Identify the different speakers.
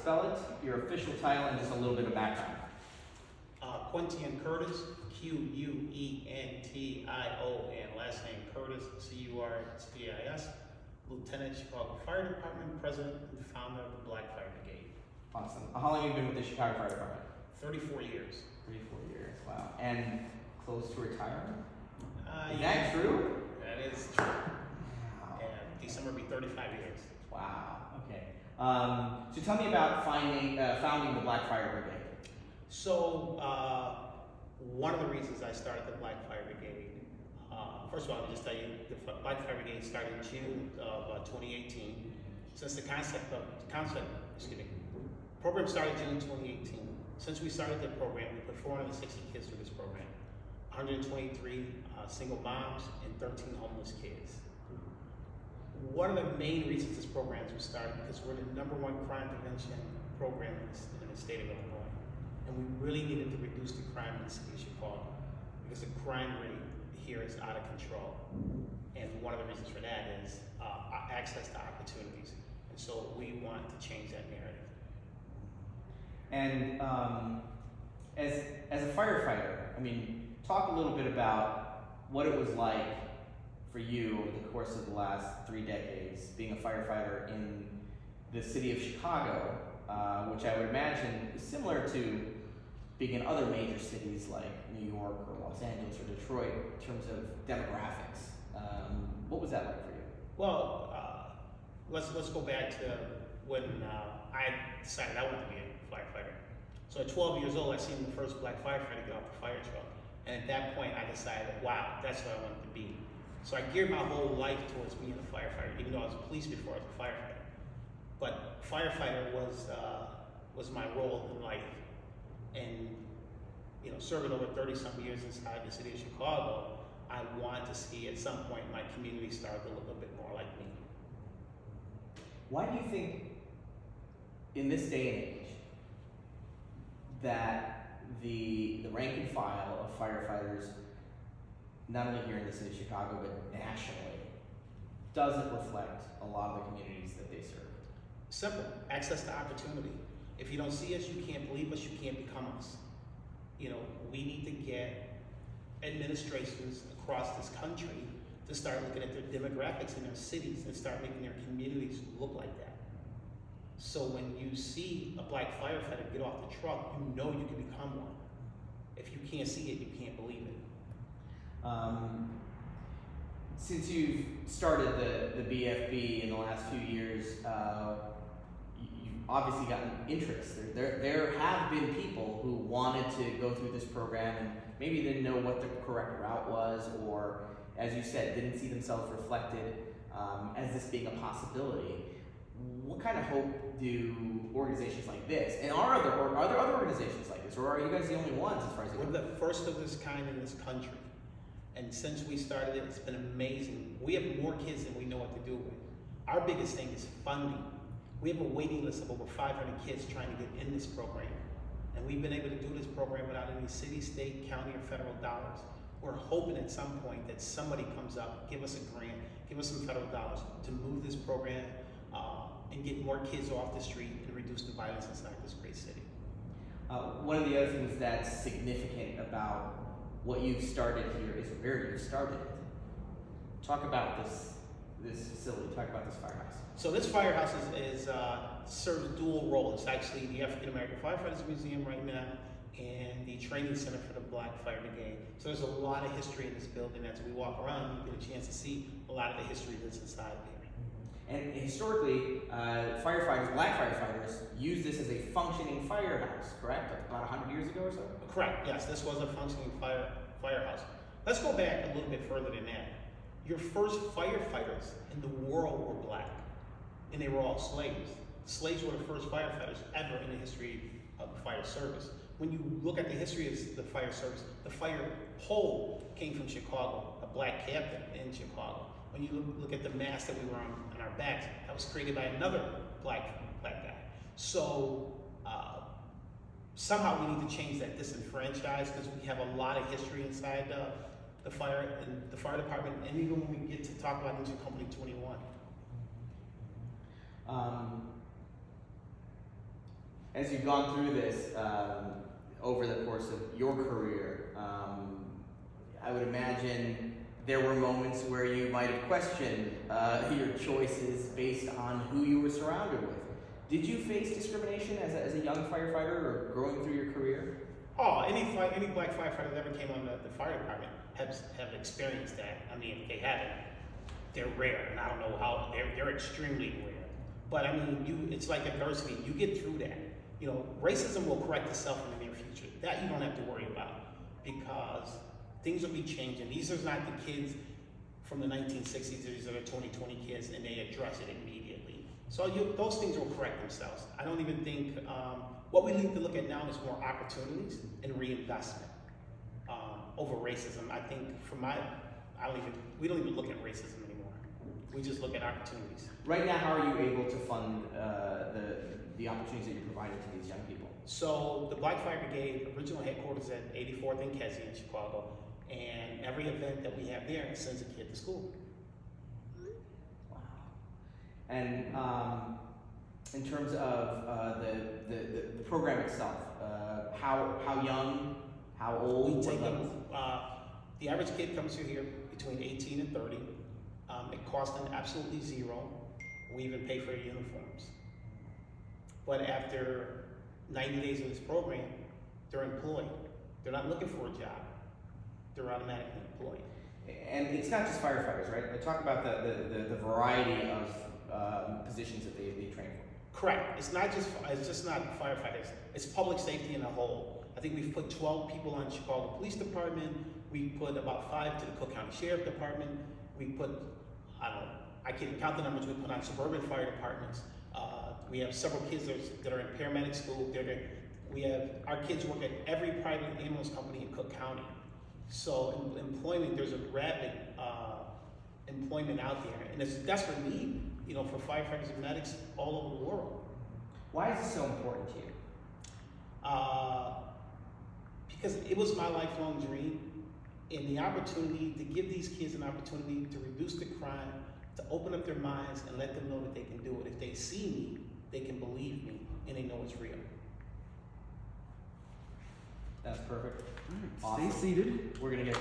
Speaker 1: spell it, your official title, and just a little bit of background.
Speaker 2: Quentin Curtis, Quention, last name Curtis, Curtis, Lieutenant, Chicago Fire Department, President and founder of the Black Fire Brigade.
Speaker 1: Awesome. How long have you been with the Chicago Fire Department?
Speaker 2: 34 years.
Speaker 1: 34 years, wow. And close to retirement? Is
Speaker 2: Yeah,
Speaker 1: that true?
Speaker 2: that is true.
Speaker 1: Wow.
Speaker 2: And December will be 35 years.
Speaker 1: Wow, okay. So tell me about founding the Black Fire Brigade.
Speaker 2: So, one of the reasons I started the Black Fire Brigade, first of all, let me just tell you, the Black Fire Brigade started in June of 2018. Since the program started June 2018. Since we started the program, we put 460 kids through this program, 123 single moms and 13 homeless kids. One of the main reasons this program was started because we're the #1 crime prevention program in the state of Illinois. And we really needed to reduce the crime in the city of Chicago because the crime rate here is out of control. And one of the reasons for that is access to opportunities. And so we want to change that narrative.
Speaker 1: And as a firefighter, I mean, talk a little bit about what it was like for you over the course of the last 3 decades, being a firefighter in the city of Chicago, which I would imagine is similar to being in other major cities like New York or Los Angeles or Detroit in terms of demographics. What was that like for you?
Speaker 2: Well, let's go back to when I decided I wanted to be a firefighter. So at 12 years old, I seen the first black firefighter get off the fire truck. And at that point, I decided, wow, that's what I wanted to be. So I geared my whole life towards being a firefighter, even though I was a police before I was a firefighter. But firefighter was my role in life. And you know, serving over 30-some years inside the city of Chicago, I want to see at some point my community start to look a bit more like me.
Speaker 1: Why do you think, in this day and age, that the rank and file of firefighters, not only here in the city of Chicago, but nationally, doesn't reflect a lot of the communities that they serve?
Speaker 2: Simple, access to opportunity. If you don't see us, you can't believe us, you can't become us. You know, we need to get administrations across this country to start looking at their demographics in their cities and start making their communities look like that. So when you see a black firefighter get off the truck, you know you can become one. If you can't see it, you can't believe it.
Speaker 1: Since you've started the BFB in the last few years, you've obviously gotten interest. There have been people who wanted to go through this program and maybe didn't know what the correct route was, or, as you said, didn't see themselves reflected as this being a possibility. What kind of hope do organizations like this, and are there other organizations like this, or are you guys the only ones as far as you know?
Speaker 2: We're the first of this kind in this country. And since we started it, it's been amazing. We have more kids than we know what to do with. Our biggest thing is funding. We have a waiting list of over 500 kids trying to get in this program. And we've been able to do this program without any city, state, county, or federal dollars. We're hoping at some point that somebody comes up, give us a grant, give us some federal dollars to move this program and get more kids off the street and reduce the violence inside this great city.
Speaker 1: One of the other things that's significant about what you've started here is where you've started it. Talk about this facility, talk about this firehouse.
Speaker 2: So this firehouse serves dual roles. It's actually the African American Firefighters Museum right now and the training center for the Black Fire Brigade. So there's a lot of history in this building. As we walk around, you get a chance to see a lot of the history that's inside here.
Speaker 1: And historically, firefighters, black firefighters, used this as a functioning firehouse, correct? Like about 100 years ago or so?
Speaker 2: Correct, yes, this was a functioning firehouse. Let's go back a little bit further than that. Your first firefighters in the world were black, and they were all slaves. Slaves were the first firefighters ever in the history of the fire service. When you look at the history of the fire service, the fire pole came from Chicago, a black captain in Chicago. When you look at the mask that we were on our backs, that was created by another black guy. So somehow we need to change that disenfranchised, because we have a lot of history inside the fire department, and even when we get to talk about Engine Company 21.
Speaker 1: As you've gone through this over the course of your career, I would imagine there were moments where you might have questioned your choices based on who you were surrounded with. Did you face discrimination as a young firefighter or growing through your career?
Speaker 2: Oh, any black firefighter that ever came on the fire department have experienced that. I mean, if they haven't, they're rare, and I don't know how they're extremely rare. But I mean, it's like adversity. You get through that. You know, racism will correct itself in the near future. That you don't have to worry about because things will be changing. These are not the kids from the 1960s. These are the 2020 kids, and they address it immediately. So those things will correct themselves. I don't even think what we need to look at now is more opportunities and reinvestment over racism. I think we don't even look at racism anymore. We just look at opportunities.
Speaker 1: Right now, how are you able to fund the opportunities that you're providing to these young people?
Speaker 2: So the Black Fire Brigade original headquarters at 84th and Kedzie in Chicago, and every event that we have there sends a kid to school.
Speaker 1: Wow. And in terms of the program itself, how young, how old?
Speaker 2: We take
Speaker 1: what
Speaker 2: them.
Speaker 1: levels?
Speaker 2: The average kid comes through here between 18 and 30. It costs them absolutely zero. We even pay for their uniforms. But after 90 days of this program, they're employed. They're not looking for a job. They're automatically employed.
Speaker 1: And it's not just firefighters, right? They talk about the variety of positions that they train for.
Speaker 2: Correct. It's just not firefighters. It's public safety in a whole. I think we've put 12 people on Chicago Police Department. We put about 5 to the Cook County Sheriff Department. We put, I can't count the numbers we put on suburban fire departments. We have several kids that are in paramedic school. Our kids work at every private ambulance company in Cook County. So employment, there's a rapid employment out there, and it's a desperate need, for firefighters and medics all over the world.
Speaker 1: Why is this so important to you?
Speaker 2: Because it was my lifelong dream, and the opportunity to give these kids an opportunity to reduce the crime, to open up their minds and let them know that they can do it. If they see me, they can believe me, and they know it's real.
Speaker 1: That's perfect.
Speaker 3: All right,
Speaker 1: Awesome.
Speaker 3: stay seated.
Speaker 1: We're gonna get